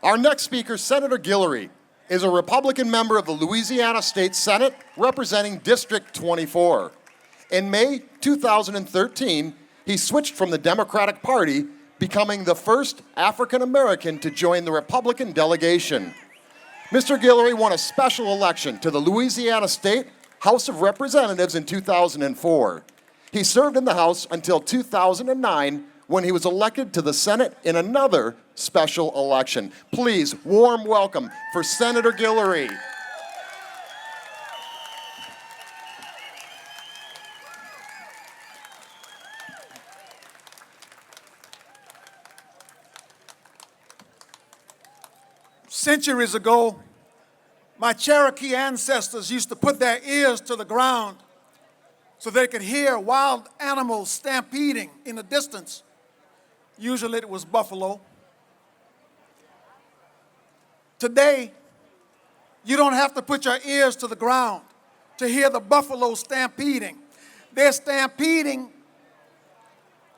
Our next speaker, Senator Guillory, is a Republican member of the Louisiana State Senate representing District 24. In May 2013, he switched from the Democratic Party, becoming the first African American to join the Republican delegation. Mr. Guillory won a special election to the Louisiana State House of Representatives in 2004. He served in the House until 2009, when he was elected to the Senate in another special election. Please, warm welcome for Senator Guillory. Centuries ago, my Cherokee ancestors used to put their ears to the ground so they could hear wild animals stampeding in the distance. Usually it was buffalo. Today, you don't have to put your ears to the ground to hear the buffalo stampeding. They're stampeding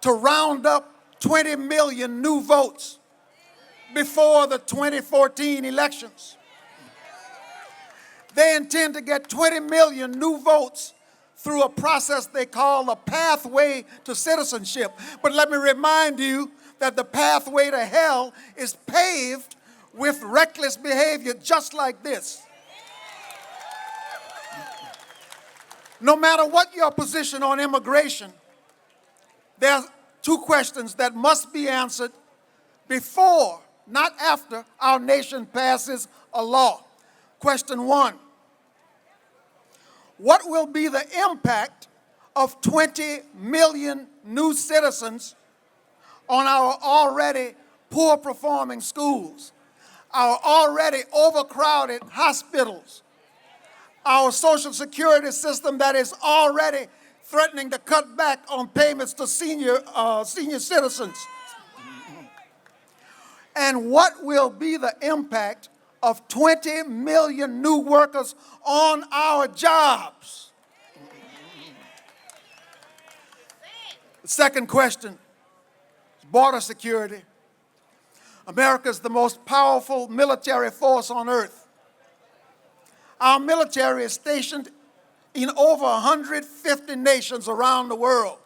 to round up 20 million new votes before the 2014 elections. They intend to get 20 million new votes through a process they call a pathway to citizenship. But let me remind you that the pathway to hell is paved with reckless behavior just like this. No matter what your position on immigration, there are two questions that must be answered before, not after, our nation passes a law. Question one: what will be the impact of 20 million new citizens on our already poor-performing schools, our already overcrowded hospitals, our Social Security system that is already threatening to cut back on payments to senior citizens? And what will be the impact of 20 million new workers on our jobs? The second question is border security. America is the most powerful military force on earth. Our military is stationed in over 150 nations around the world.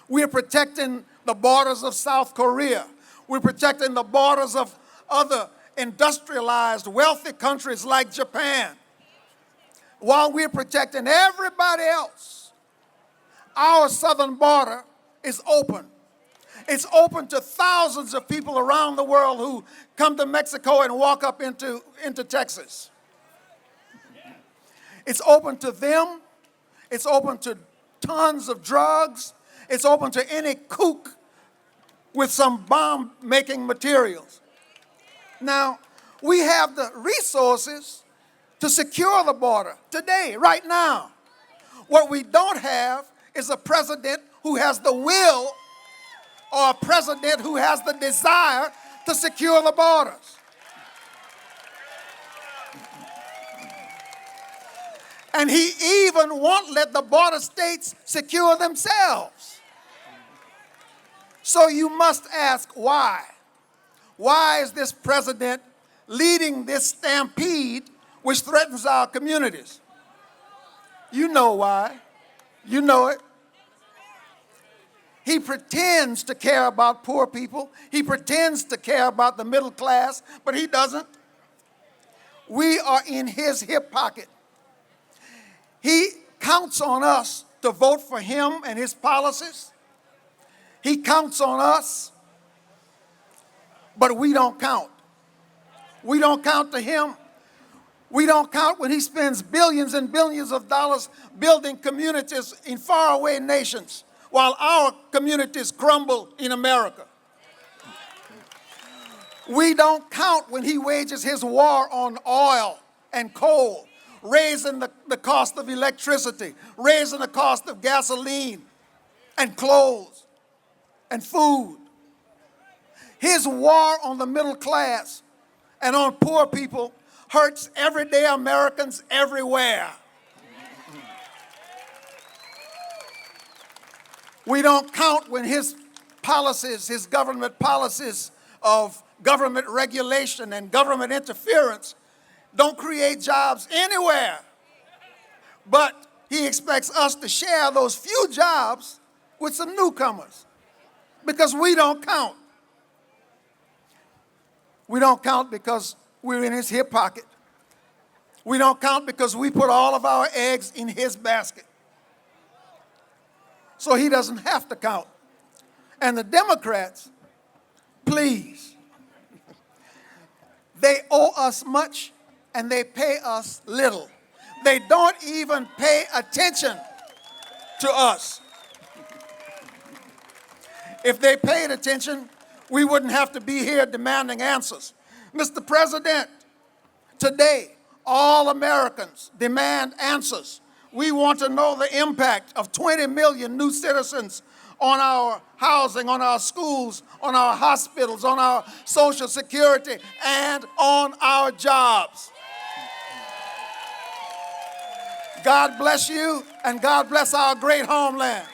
We are protecting the borders of South Korea. We're protecting the borders of other industrialized, wealthy countries like Japan. While we're protecting everybody else, our southern border is open. It's open to thousands of people around the world who come to Mexico and walk up into Texas. It's open to them. It's open to tons of drugs. It's open to any kook with some bomb-making materials. Now, we have the resources to secure the border today, right now. What we don't have is a president who has the will or a president who has the desire to secure the borders. And he even won't let the border states secure themselves. So you must ask why. Why is this president leading this stampede which threatens our communities? You know why. You know it. He pretends to care about poor people. He pretends to care about the middle class, but he doesn't. We are in his hip pocket. He counts on us to vote for him and his policies. He counts on us, but we don't count. We don't count to him. We don't count when he spends billions and billions of dollars building communities in faraway nations while our communities crumble in America. We don't count when he wages his war on oil and coal, raising the cost of electricity, raising the cost of gasoline and clothes and food. His war on the middle class and on poor people hurts everyday Americans everywhere. We don't count when his policies, his government policies of government regulation and government interference don't create jobs anywhere. But he expects us to share those few jobs with some newcomers because we don't count. We don't count because we're in his hip pocket. We don't count because we put all of our eggs in his basket. So he doesn't have to count. And the Democrats, please, they owe us much and they pay us little. They don't even pay attention to us. If they paid attention, we wouldn't have to be here demanding answers. Mr. President, today, all Americans demand answers. We want to know the impact of 20 million new citizens on our housing, on our schools, on our hospitals, on our Social Security, and on our jobs. God bless you, and God bless our great homeland.